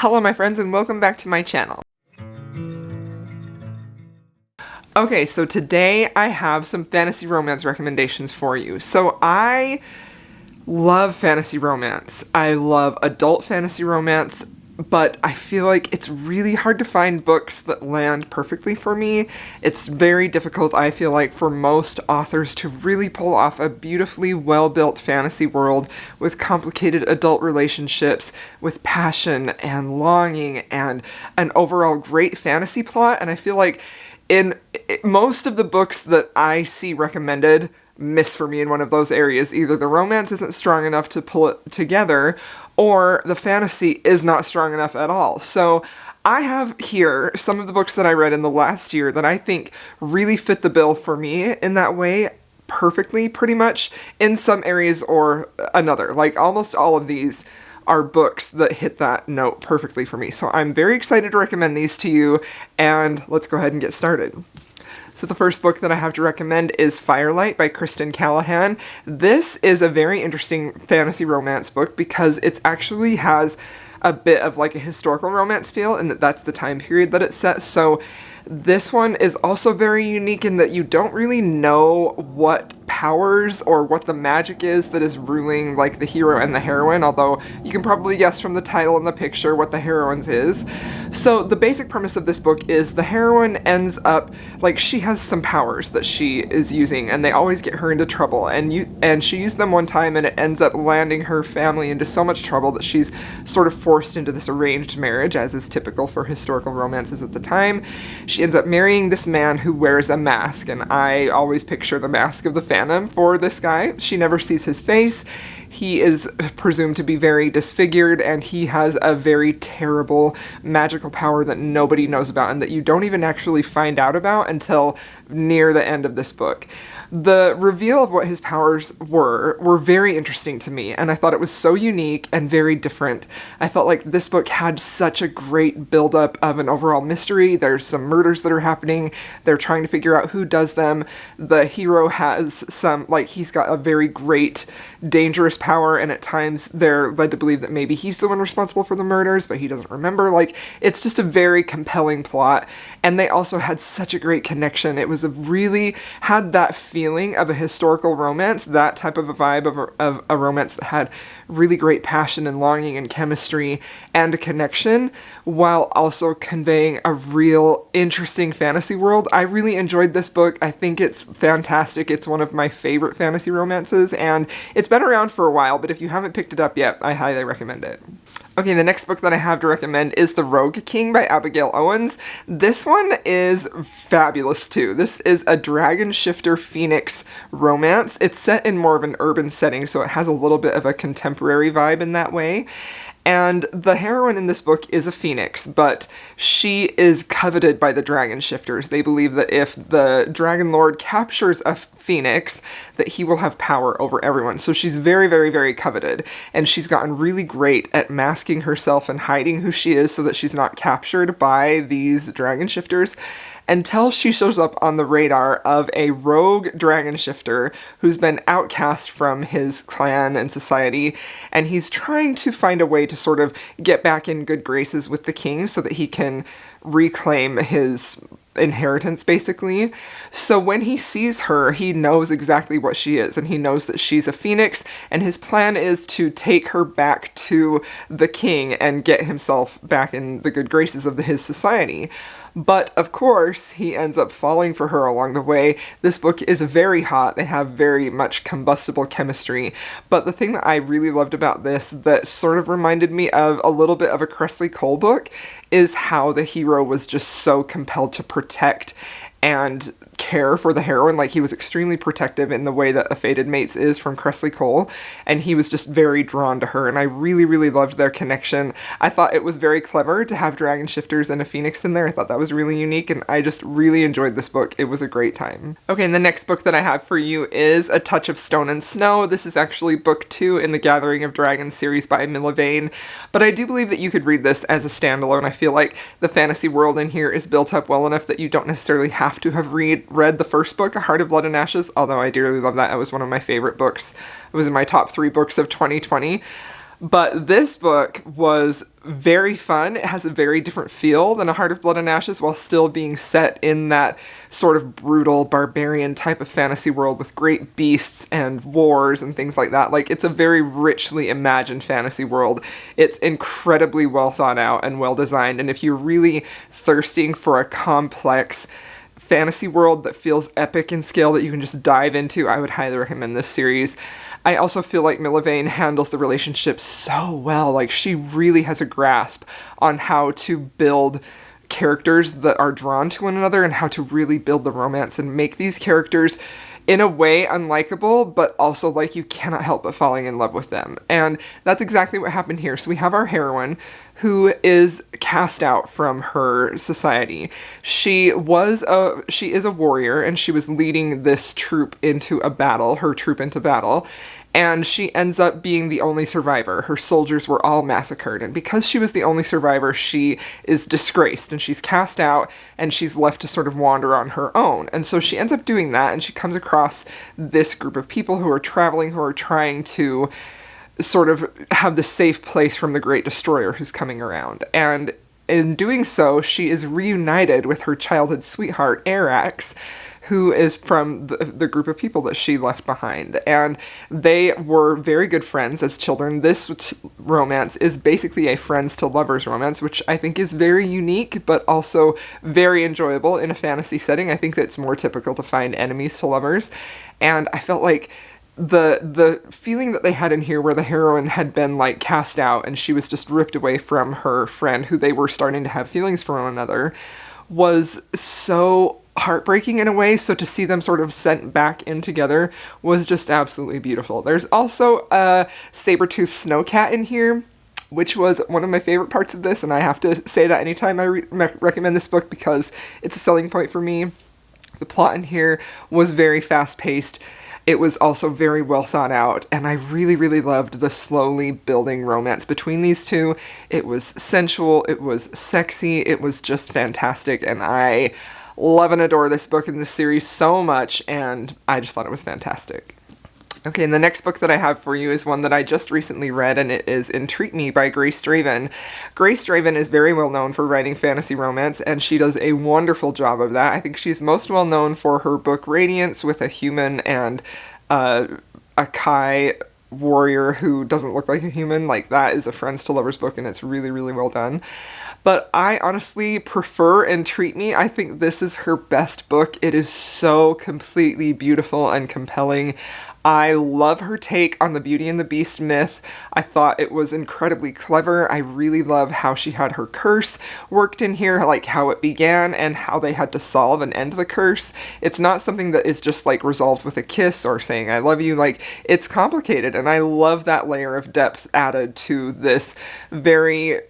Hello my friends and welcome back to my channel. Okay, so today I have some fantasy romance recommendations for you. So I love fantasy romance. I love adult fantasy romance, but I feel like it's really hard to find books that land perfectly for me. It's very difficult, I feel like, for most authors to really pull off a beautifully well-built fantasy world with complicated adult relationships, with passion and longing and an overall great fantasy plot. And I feel like in most of the books that I see recommended miss for me in one of those areas. Either the romance isn't strong enough to pull it together, or the fantasy is not strong enough at all. So I have here some of the books that I read in the last year that I think really fit the bill for me in that way perfectly, pretty much, in some areas or another. Like almost all of these are books that hit that note perfectly for me. So I'm very excited to recommend these to you, and let's go ahead and get started. So the first book that I have to recommend is Firelight by Kristen Callahan. This is a very interesting fantasy romance book because it actually has a bit of like a historical romance feel, and that's the time period that it's set. So this one is also very unique in that you don't really know what powers or what the magic is that is ruling like the hero and the heroine, although you can probably guess from the title and the picture what the heroine's is. So the basic premise of this book is the heroine ends up, like, she has some powers that she is using and they always get her into trouble, and she used them one time and it ends up landing her family into so much trouble that she's sort of forced into this arranged marriage, as is typical for historical romances at the time. She ends up marrying this man who wears a mask, and I always picture the Mask of the Phantom for this guy. She never sees his face. He is presumed to be very disfigured, and he has a very terrible magical power that nobody knows about and that you don't even actually find out about until near the end of this book. The reveal of what his powers were very interesting to me, and I thought it was so unique and very different. I felt like this book had such a great buildup of an overall mystery. There's some murders that are happening. They're trying to figure out who does them. The hero has some, like, he's got a very great, dangerous power, and at times they're led to believe that maybe he's the one responsible for the murders, but he doesn't remember. Like, it's just a very compelling plot, and they also had such a great connection. It was had that feeling of a historical romance, that type of a vibe of a romance that had really great passion and longing and chemistry and a connection, while also conveying a real interesting fantasy world. I really enjoyed this book. I think it's fantastic. It's one of my favorite fantasy romances, and it's been around for a while, but if you haven't picked it up yet, I highly recommend it. Okay, the next book that I have to recommend is The Rogue King by Abigail Owens. This one is fabulous too. This is a dragon shifter phoenix romance. It's set in more of an urban setting, so it has a little bit of a contemporary vibe in that way. And the heroine in this book is a phoenix, but she is coveted by the dragon shifters. They believe that if the dragon lord captures a phoenix, that he will have power over everyone. So she's very, very, very coveted, and she's gotten really great at masking herself and hiding who she is so that she's not captured by these dragon shifters, until she shows up on the radar of a rogue dragon shifter who's been outcast from his clan and society, and he's trying to find a way to sort of get back in good graces with the king so that he can reclaim his inheritance, basically. So when he sees her, he knows exactly what she is, and he knows that she's a phoenix, and his plan is to take her back to the king and get himself back in the good graces of his society. But of course, he ends up falling for her along the way. This book is very hot. They have very much combustible chemistry. But the thing that I really loved about this that sort of reminded me of a little bit of a Cressley Cole book is how the hero was just so compelled to protect and care for the heroine. Like, he was extremely protective in the way that A Fated Mates is from Cressley Cole, and he was just very drawn to her, and I really, really loved their connection. I thought it was very clever to have dragon shifters and a phoenix in there. I thought that was really unique, and I just really enjoyed this book. It was a great time. Okay, and the next book that I have for you is A Touch of Stone and Snow. This is actually book 2 in the Gathering of Dragons series by Milla Vane, but I do believe that you could read this as a standalone. I feel like the fantasy world in here is built up well enough that you don't necessarily have to have read the first book, A Heart of Blood and Ashes, although I dearly love that. It was one of my favorite books. It was in my top 3 books of 2020. But this book was very fun. It has a very different feel than A Heart of Blood and Ashes, while still being set in that sort of brutal barbarian type of fantasy world with great beasts and wars and things like that. Like, it's a very richly imagined fantasy world. It's incredibly well thought out and well designed, and if you're really thirsting for a complex fantasy world that feels epic in scale that you can just dive into, I would highly recommend this series. I also feel like Millavane handles the relationship so well. Like, she really has a grasp on how to build characters that are drawn to one another and how to really build the romance and make these characters in a way unlikable, but also like you cannot help but falling in love with them. And that's exactly what happened here. So we have our heroine who is cast out from her society. She is a warrior, and she was leading this troop into her troop into battle. And she ends up being the only survivor. Her soldiers were all massacred. And because she was the only survivor, she is disgraced and she's cast out and she's left to sort of wander on her own. And so she ends up doing that, and she comes across this group of people who are traveling, who are trying to sort of have the safe place from the Great Destroyer who's coming around. And in doing so, she is reunited with her childhood sweetheart, Arax, who is from the group of people that she left behind. And they were very good friends as children. This romance is basically a friends to lovers romance, which I think is very unique, but also very enjoyable in a fantasy setting. I think that it's more typical to find enemies to lovers. And I felt like the feeling that they had in here, where the heroine had been like cast out and she was just ripped away from her friend who they were starting to have feelings for one another, was so heartbreaking in a way. So to see them sort of sent back in together was just absolutely beautiful. There's also a saber-toothed snowcat in here, which was one of my favorite parts of this, and I have to say that anytime I recommend this book because it's a selling point for me. The plot in here was very fast-paced. It was also very well thought out, and I really, really loved the slowly building romance between these two. It was sensual, it was sexy, it was just fantastic, and I love and adore this book in this series so much, and I just thought it was fantastic. Okay, and the next book that I have for you is one that I just recently read, and it is Entreat Me by Grace Draven. Grace Draven is very well known for writing fantasy romance, and she does a wonderful job of that. I think she's most well known for her book Radiance, with a human and a Kai warrior who doesn't look like a human. Like, that is a friends to lovers book, and it's really, really well done. But I honestly prefer Entreat Me. I think this is her best book. It is so completely beautiful and compelling. I love her take on the Beauty and the Beast myth. I thought it was incredibly clever. I really love how she had her curse worked in here, like how it began and how they had to solve and end the curse. It's not something that is just like resolved with a kiss or saying I love you. Like, it's complicated, and I love that layer of depth added to this very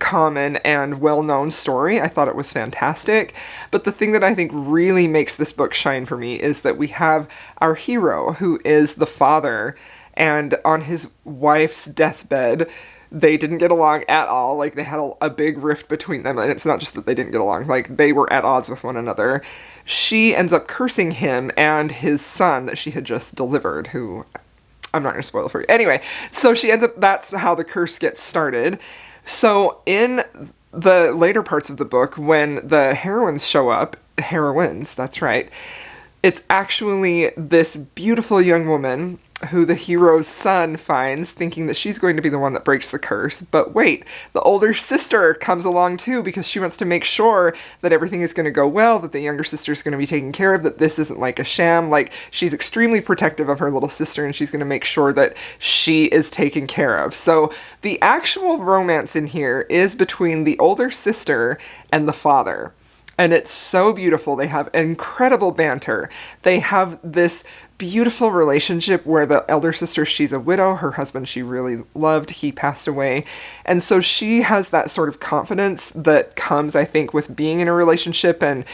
common and well-known story. I thought it was fantastic. But the thing that I think really makes this book shine for me is that we have our hero, who is the father, and on his wife's deathbed, they didn't get along at all. Like, they had a big rift between them, and it's not just that they didn't get along, like, they were at odds with one another. She ends up cursing him and his son that she had just delivered, who I'm not going to spoil it for you. Anyway, so that's how the curse gets started. So in the later parts of the book, when the heroines show up, that's right, it's actually this beautiful young woman who the hero's son finds, thinking that she's going to be the one that breaks the curse. But wait, the older sister comes along too, because she wants to make sure that everything is going to go well, that the younger sister is going to be taken care of, that this isn't like a sham. Like, she's extremely protective of her little sister, and she's going to make sure that she is taken care of. So the actual romance in here is between the older sister and the father. And it's so beautiful. They have incredible banter. They have this beautiful relationship where the elder sister, she's a widow. Her husband she really loved, he passed away. And so she has that sort of confidence that comes, I think, with being in a relationship and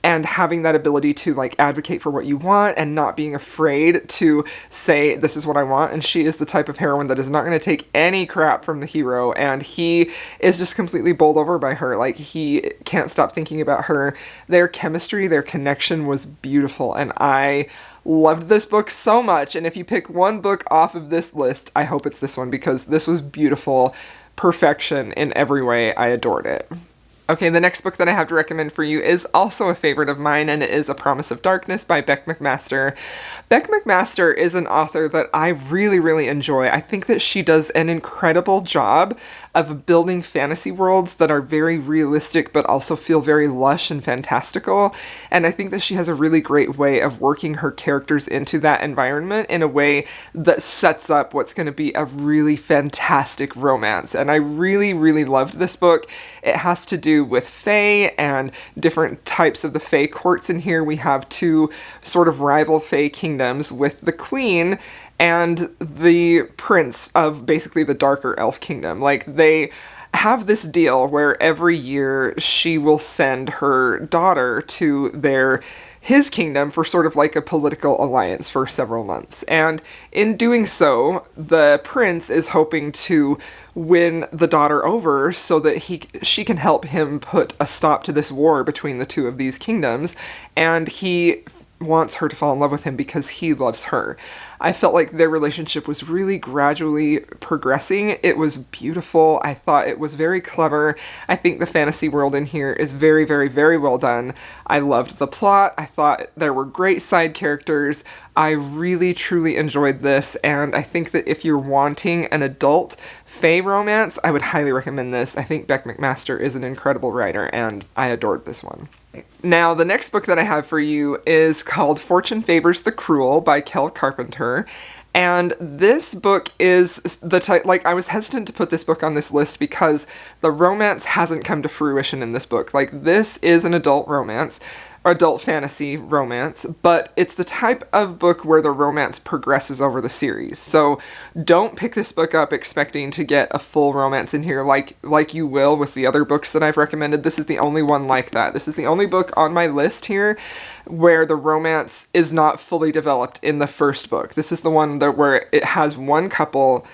having that ability to, like, advocate for what you want and not being afraid to say, this is what I want. And she is the type of heroine that is not going to take any crap from the hero, and he is just completely bowled over by her. Like, he can't stop thinking about her. Their chemistry, their connection was beautiful, and I loved this book so much. And if you pick one book off of this list, I hope it's this one, because this was beautiful, perfection in every way. I adored it. Okay, the next book that I have to recommend for you is also a favorite of mine, and it is A Promise of Darkness by Beck McMaster. Beck McMaster is an author that I really, really enjoy. I think that she does an incredible job of building fantasy worlds that are very realistic but also feel very lush and fantastical. And I think that she has a really great way of working her characters into that environment in a way that sets up what's going to be a really fantastic romance. And I really, really loved this book. It has to do with Fae and different types of the Fae courts in here. We have two sort of rival Fae kingdoms with the Queen and the prince of basically the darker elf kingdom. Like, they have this deal where every year she will send her daughter to his kingdom for sort of like a political alliance for several months. And in doing so, the prince is hoping to win the daughter over so that she can help him put a stop to this war between the two of these kingdoms. And he wants her to fall in love with him because he loves her. I felt like their relationship was really gradually progressing. It was beautiful. I thought it was very clever. I think the fantasy world in here is very, very, very well done. I loved the plot. I thought there were great side characters. I really, truly enjoyed this, and I think that if you're wanting an adult Fae romance, I would highly recommend this. I think Beck McMaster is an incredible writer, and I adored this one. Now, the next book that I have for you is called Fortune Favors the Cruel by Kel Carpenter. And this book is the type, like, I was hesitant to put this book on this list because the romance hasn't come to fruition in this book. Like, this is an adult romance, adult fantasy romance, but it's the type of book where the romance progresses over the series. So don't pick this book up expecting to get a full romance in here like you will with the other books that I've recommended. This is the only one like that. This is the only book on my list here where the romance is not fully developed in the first book. This is the one where it has one couple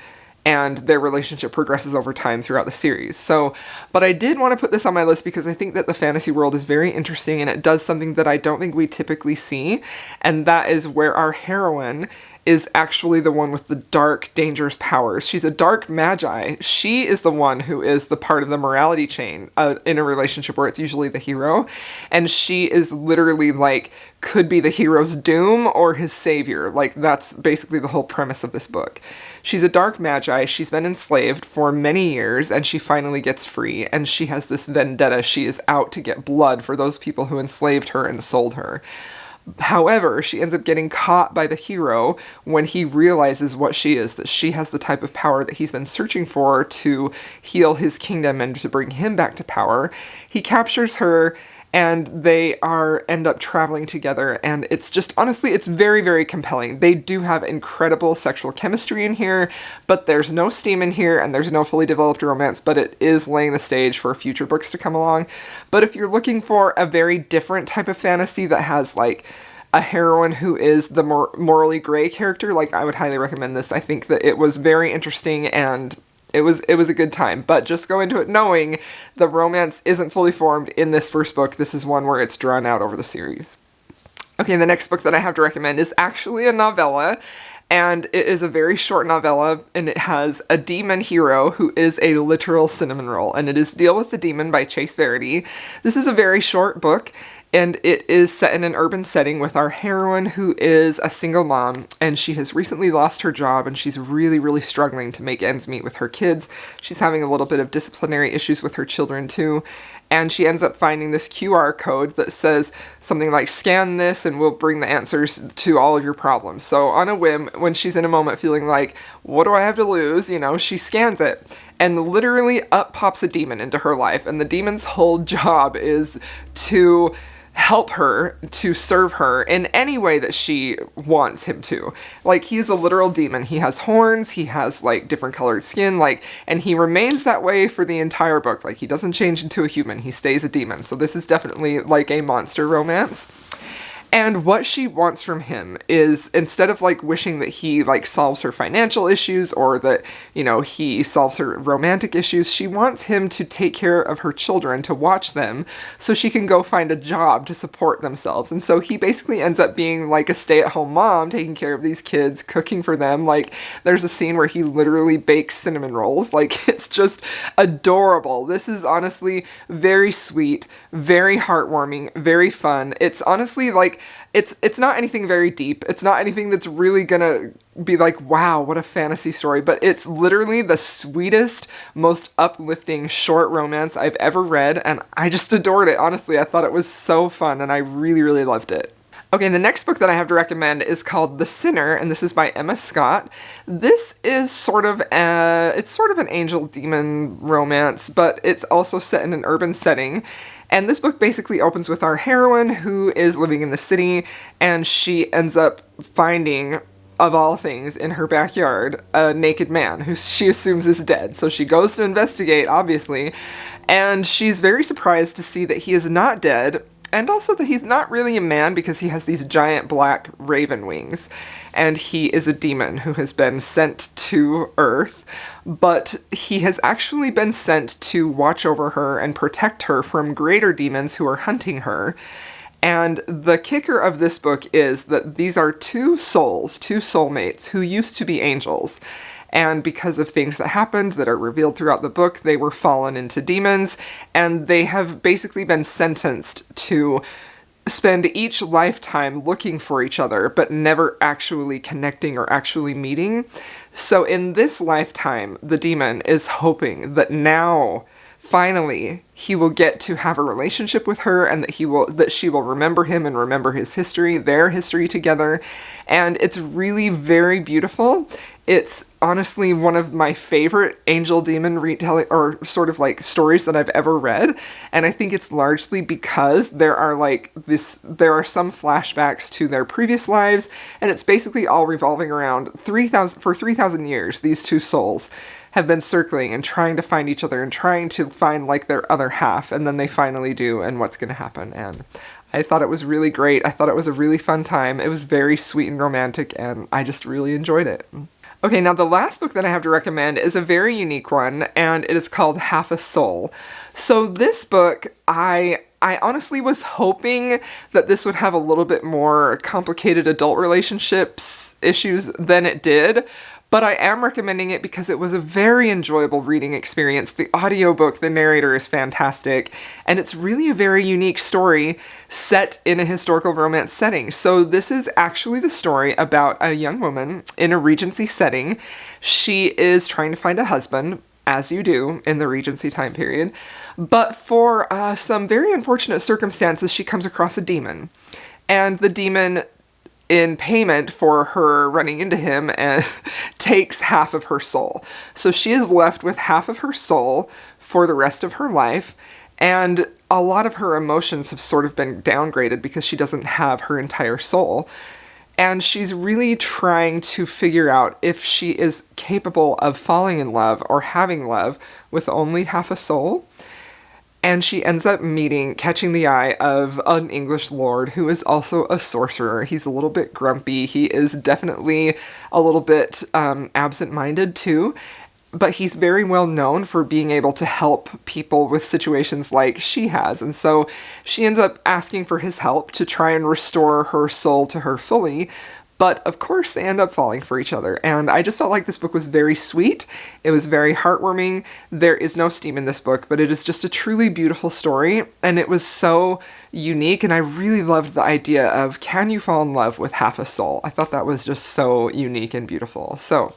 and their relationship progresses over time throughout the series. So, but I did want to put this on my list because I think that the fantasy world is very interesting and it does something that I don't think we typically see, and that is where our heroine is actually the one with the dark, dangerous powers. She's a dark magi. She is the one who is the part of the morality chain in a relationship where it's usually the hero. And she is literally like, could be the hero's doom or his savior. Like, that's basically the whole premise of this book. She's a dark magi. She's been enslaved for many years and she finally gets free. And she has this vendetta. She is out to get blood for those people who enslaved her and sold her. However, she ends up getting caught by the hero when he realizes what she is, that she has the type of power that he's been searching for to heal his kingdom and to bring him back to power. He captures her and they end up traveling together, and it's just, honestly, it's very, very compelling. They do have incredible sexual chemistry in here, but there's no steam in here, and there's no fully developed romance, but it is laying the stage for future books to come along. But if you're looking for a very different type of fantasy that has, like, a heroine who is the more morally gray character, like, I would highly recommend this. I think that it was very interesting, and it was a good time, but just go into it knowing the romance isn't fully formed in this first book. This is one where it's drawn out over the series. Okay, the next book that I have to recommend is actually a novella, and it is a very short novella, and it has a demon hero who is a literal cinnamon roll, and it is Deal with the Demon by Chase Verity. This is a very short book, and it is set in an urban setting with our heroine who is a single mom, and she has recently lost her job, and she's really, really struggling to make ends meet with her kids. She's having a little bit of disciplinary issues with her children too, and she ends up finding this QR code that says something like, scan this and we'll bring the answers to all of your problems. So on a whim, when she's in a moment feeling like, what do I have to lose? You know, she scans it. And literally up pops a demon into her life, and the demon's whole job is to help her, to serve her in any way that she wants him to. Like, he's a literal demon. He has horns, he has, like, different colored skin, like, and he remains that way for the entire book. Like, he doesn't change into a human, he stays a demon. So this is definitely, like, a monster romance. And what she wants from him is, instead of like wishing that he like solves her financial issues or that, you know, he solves her romantic issues, she wants him to take care of her children, to watch them so she can go find a job to support themselves. And so he basically ends up being like a stay-at-home mom, taking care of these kids, cooking for them. Like, there's a scene where he literally bakes cinnamon rolls. Like, it's just adorable. This is honestly very sweet, very heartwarming, very fun. It's honestly like, it's not anything very deep. It's not anything that's really gonna be like, wow, what a fantasy story. But it's literally the sweetest, most uplifting short romance I've ever read, and I just adored it. Honestly, I thought it was so fun, and I really, really loved it. Okay, the next book that I have to recommend is called The Sinner, and this is by Emma Scott. This is sort of an angel demon romance, but it's also set in an urban setting. And this book basically opens with our heroine who is living in the city, and she ends up finding, of all things, in her backyard, a naked man who she assumes is dead. So she goes to investigate, obviously, and she's very surprised to see that he is not dead, and also that he's not really a man because he has these giant black raven wings, and he is a demon who has been sent to Earth, but he has actually been sent to watch over her and protect her from greater demons who are hunting her. And the kicker of this book is that these are two souls, two soulmates, who used to be angels. And because of things that happened that are revealed throughout the book, they were fallen into demons, and they have basically been sentenced to spend each lifetime looking for each other, but never actually connecting or actually meeting. So in this lifetime, the demon is hoping that now, finally, he will get to have a relationship with her, and that she will remember him and remember his history, their history together. And it's really very beautiful. It's honestly one of my favorite angel demon retelling or sort of like stories that I've ever read. And I think it's largely because there are some flashbacks to their previous lives, and it's basically all revolving around 3,000 years. These two souls have been circling and trying to find each other and trying to find like their other half, and then they finally do, and what's going to happen. And I thought it was really great. I thought it was a really fun time. It was very sweet and romantic, and I just really enjoyed it. Okay, now the last book that I have to recommend is a very unique one, and it is called Half a Soul. So this book, I honestly was hoping that this would have a little bit more complicated adult relationships issues than it did, but I am recommending it because it was a very enjoyable reading experience. The audiobook, the narrator is fantastic, and it's really a very unique story set in a historical romance setting. So this is actually the story about a young woman in a Regency setting. She is trying to find a husband, as you do in the Regency time period, but for some very unfortunate circumstances, she comes across a demon, and the demon, in payment for her running into him, and takes half of her soul. So she is left with half of her soul for the rest of her life, and a lot of her emotions have sort of been downgraded because she doesn't have her entire soul. And she's really trying to figure out if she is capable of falling in love or having love with only half a soul. And she ends up catching the eye of an English lord who is also a sorcerer. He's a little bit grumpy. He is definitely a little bit absent-minded too, but he's very well known for being able to help people with situations like she has. And so she ends up asking for his help to try and restore her soul to her fully. But of course they end up falling for each other, and I just felt like this book was very sweet. It was very heartwarming. There is no steam in this book, but it is just a truly beautiful story, and it was so unique, and I really loved the idea of, can you fall in love with half a soul? I thought that was just so unique and beautiful. So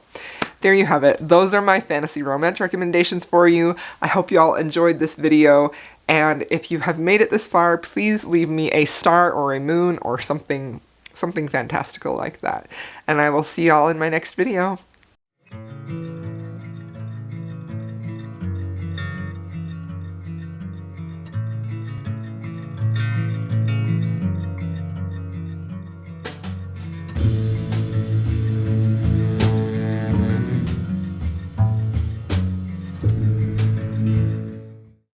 there you have it. Those are my fantasy romance recommendations for you. I hope you all enjoyed this video, and if you have made it this far, please leave me a star or a moon or something fantastical like that. And I will see y'all in my next video.